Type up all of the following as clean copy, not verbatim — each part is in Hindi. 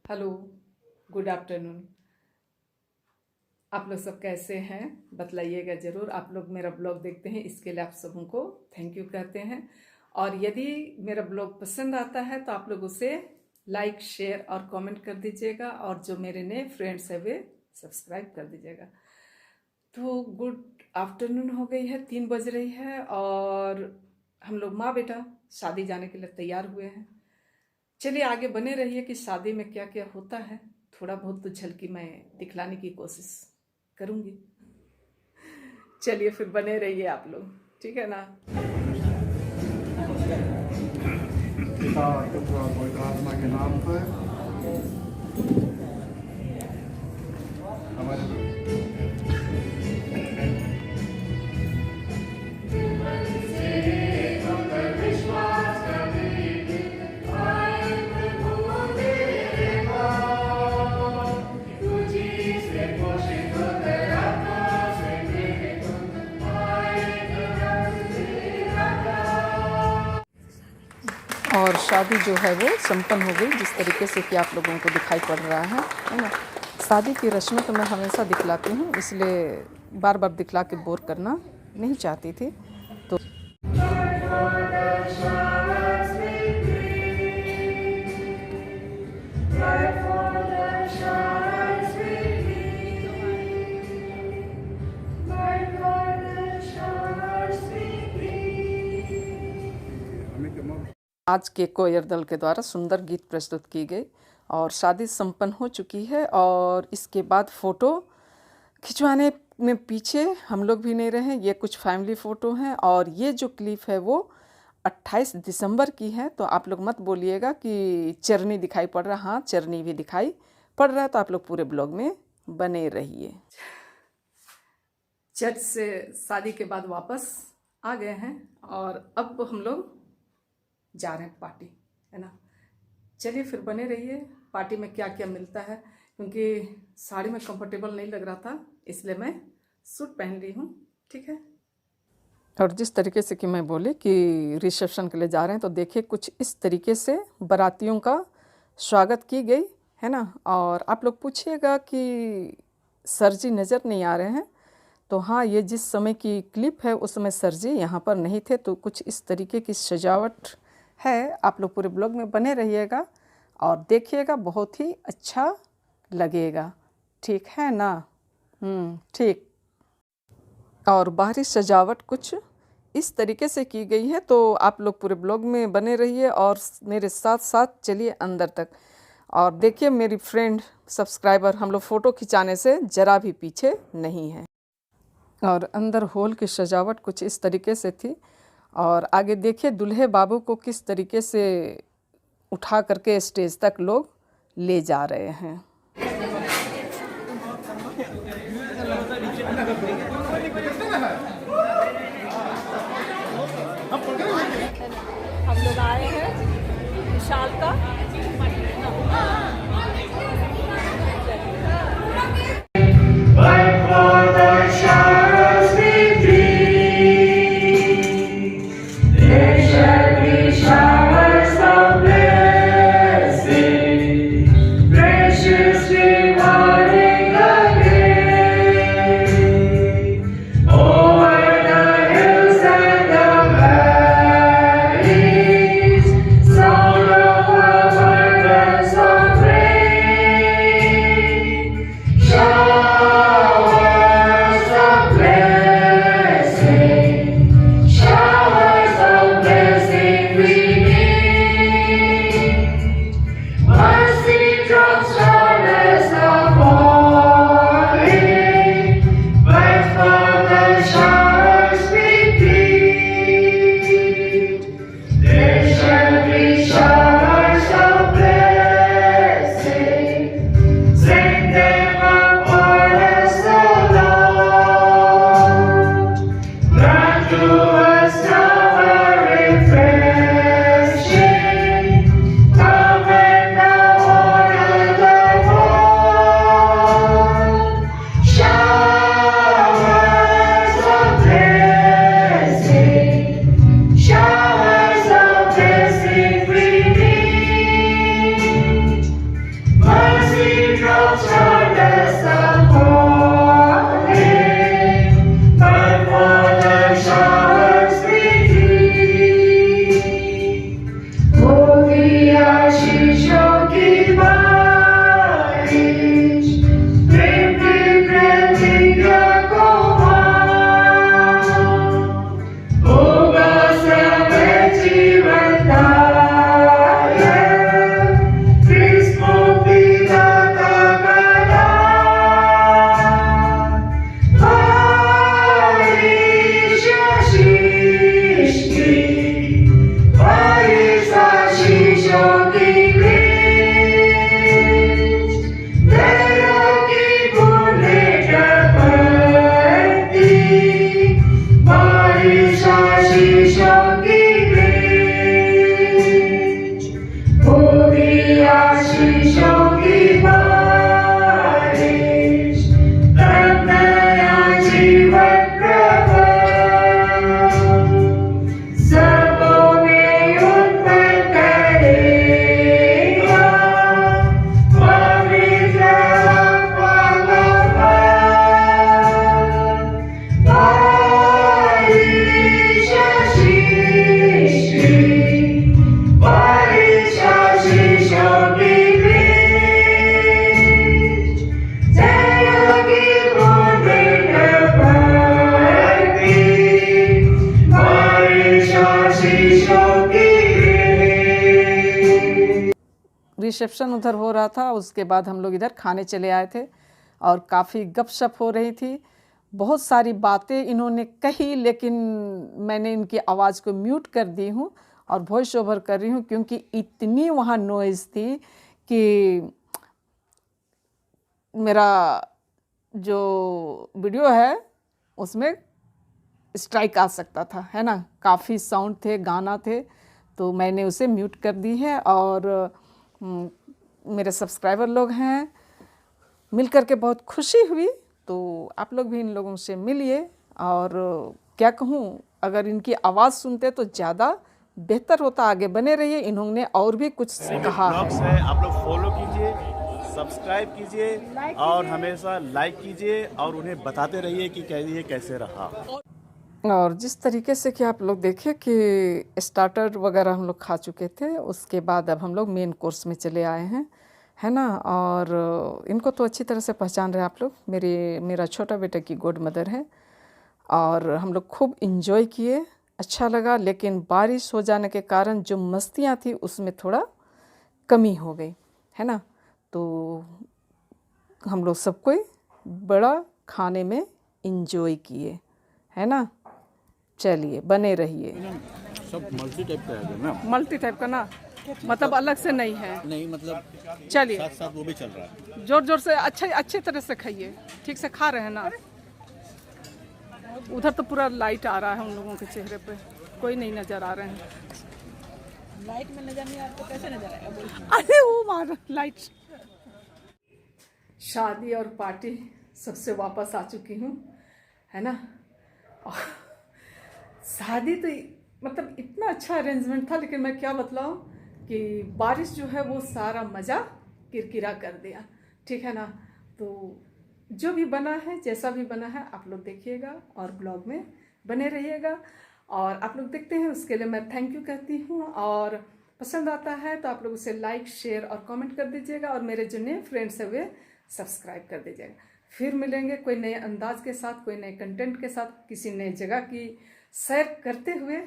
Hello, good afternoon. आप लोग सब कैसे हैं बतलाइएगा ज़रूर। आप लोग मेरा ब्लॉग देखते हैं, इसके लिए आप सबों को थैंक यू कहते हैं। और यदि मेरा ब्लॉग पसंद आता है तो आप लोग उसे लाइक, शेयर और कमेंट कर दीजिएगा, और जो मेरे नए फ्रेंड्स हैं वे सब्सक्राइब कर दीजिएगा। तो गुड आफ्टरनून हो गई है, 3 बज रही है और हम लोग माँ बेटा शादी जाने के लिए तैयार हुए हैं। चलिए आगे बने रहिए कि शादी में क्या क्या होता है। थोड़ा बहुत तो झलकी मैं दिखलाने की कोशिश करूंगी। चलिए फिर बने रहिए आप लोग, ठीक है ना। पिता पुत्र और पवित्र आत्मा के नाम पर हमारे और शादी जो है वो संपन्न हो गई, जिस तरीके से कि आप लोगों को दिखाई पड़ रहा है ना। शादी की रस्में तो मैं हमेशा दिखलाती हूँ, इसलिए बार बार दिखला के बोर करना नहीं चाहती थी। तो आज के कोयर दल के द्वारा सुंदर गीत प्रस्तुत की गई और शादी संपन्न हो चुकी है। और इसके बाद फ़ोटो खिंचवाने में पीछे हम लोग भी नहीं रहे। ये कुछ फैमिली फ़ोटो हैं और ये जो क्लिप है वो 28 दिसंबर की है। तो आप लोग मत बोलिएगा कि चरनी दिखाई पड़ रहा। हाँ, चरनी भी दिखाई पड़ रहा है। तो आप लोग पूरे ब्लॉग में बने रहिए। चर्च से शादी के बाद वापस आ गए हैं और अब हम लोग जा रहे हैं पार्टी, है ना। चलिए फिर बने रहिए। पार्टी में क्या क्या मिलता है, क्योंकि साड़ी में कंफर्टेबल नहीं लग रहा था, इसलिए मैं सूट पहन ली हूँ, ठीक है। और जिस तरीके से कि मैं बोली कि रिसेप्शन के लिए जा रहे हैं, तो देखिए कुछ इस तरीके से बारातियों का स्वागत की गई, है ना। और आप लोग पूछिएगा कि सर जी नज़र नहीं आ रहे हैं। तो हाँ, ये जिस समय की क्लिप है उस समय सर जी यहाँ पर नहीं थे। तो कुछ इस तरीके की सजावट है। आप लोग पूरे ब्लॉग में बने रहिएगा और देखिएगा, बहुत ही अच्छा लगेगा, ठीक है ना। ठीक। और बाहरी सजावट कुछ इस तरीके से की गई है। तो आप लोग पूरे ब्लॉग में बने रहिए और मेरे साथ साथ चलिए अंदर तक। और देखिए मेरी फ्रेंड सब्सक्राइबर हम लोग फ़ोटो खिंचाने से ज़रा भी पीछे नहीं है। और अंदर हॉल की सजावट कुछ इस तरीके से थी। और आगे देखिए दूल्हे बाबू को किस तरीके से उठा करके स्टेज तक लोग ले जा रहे हैं। हम लोग आए हैं विशाल का। Sound of बारिशों की बारिश, तब नया जीवन प्रभु सबों में उत्पन्न करेगा। पवित्र आत्मा का बारिश आशीषी, बारिश आशीषों की बीज, जय की बूंदें टपकती, बारिश आशीषों की बीज। रिसेप्शन उधर हो रहा था, उसके बाद हम लोग इधर खाने चले आए थे और काफ़ी गपशप हो रही थी। बहुत सारी बातें इन्होंने कही, लेकिन मैंने इनकी आवाज़ को म्यूट कर दी हूँ और वॉइस ओवर कर रही हूँ, क्योंकि इतनी वहाँ नॉइज़ थी कि मेरा जो वीडियो है उसमें स्ट्राइक आ सकता था, है ना। काफ़ी साउंड थे, गाना थे, तो मैंने उसे म्यूट कर दी है। और मेरे सब्सक्राइबर लोग हैं, मिल करके बहुत खुशी हुई। तो आप लोग भी इन लोगों से मिलिए, और क्या कहूँ, अगर इनकी आवाज़ सुनते तो ज़्यादा बेहतर होता। आगे बने रहिए, इन्होंने और भी कुछ कहा ब्लॉग्स है। है, आप लोग फॉलो कीजिए, सब्सक्राइब कीजिए और हमेशा लाइक कीजिए और उन्हें बताते रहिए कि ये कैसे रहा। और जिस तरीके से कि आप लोग देखे कि स्टार्टर वगैरह हम लोग खा चुके थे, उसके बाद अब हम लोग मेन कोर्स में चले आए हैं, है ना। और इनको तो अच्छी तरह से पहचान रहे आप लोग, मेरा छोटा बेटा की गॉड मदर है। और हम लोग खूब इन्जॉय किए, अच्छा लगा। लेकिन बारिश हो जाने के कारण जो मस्तियाँ थी उसमें थोड़ा कमी हो गई, है ना। तो हम लोग सब कोई बड़ा खाने में इन्जॉय किए, है ना। चलिए, बने रहिए। सब मल्टी टाइप का है ना, मल्टी टाइप का ना, मतलब अलग से नहीं है। नहीं मतलब चलिए, साथ साथ वो भी चल रहा है। जोर जोर से अच्छे तरह से खाइए। ठीक से खा रहे हैं ना। उधर तो पूरा लाइट आ रहा है उन लोगों के चेहरे पे, कोई नहीं नजर आ रहे हैं। लाइट में नजर नहीं आता तो कैसे नजर आएगा बोल। अरे वो मार लाइट। शादी और पार्टी सबसे वापस आ चुकी हूँ, है ना। और शादी तो मतलब इतना अच्छा अरेंजमेंट था, लेकिन मैं क्या बतलाऊँ कि बारिश जो है वो सारा मज़ा किरकिरा कर दिया, ठीक है ना। तो जो भी बना है, जैसा भी बना है, आप लोग देखिएगा और ब्लॉग में बने रहिएगा। और आप लोग देखते हैं, उसके लिए मैं थैंक यू कहती हूँ। और पसंद आता है तो आप लोग उसे लाइक, शेयर और कमेंट कर दीजिएगा। और मेरे जो नए फ्रेंड्स हैं वे सब्सक्राइब कर दीजिएगा। फिर मिलेंगे कोई नए अंदाज के साथ, कोई नए कंटेंट के साथ, किसी नई जगह की सैर करते हुए।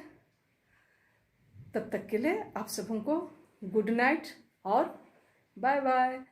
तब तक के लिए आप सबों को गुड नाइट और बाय बाय।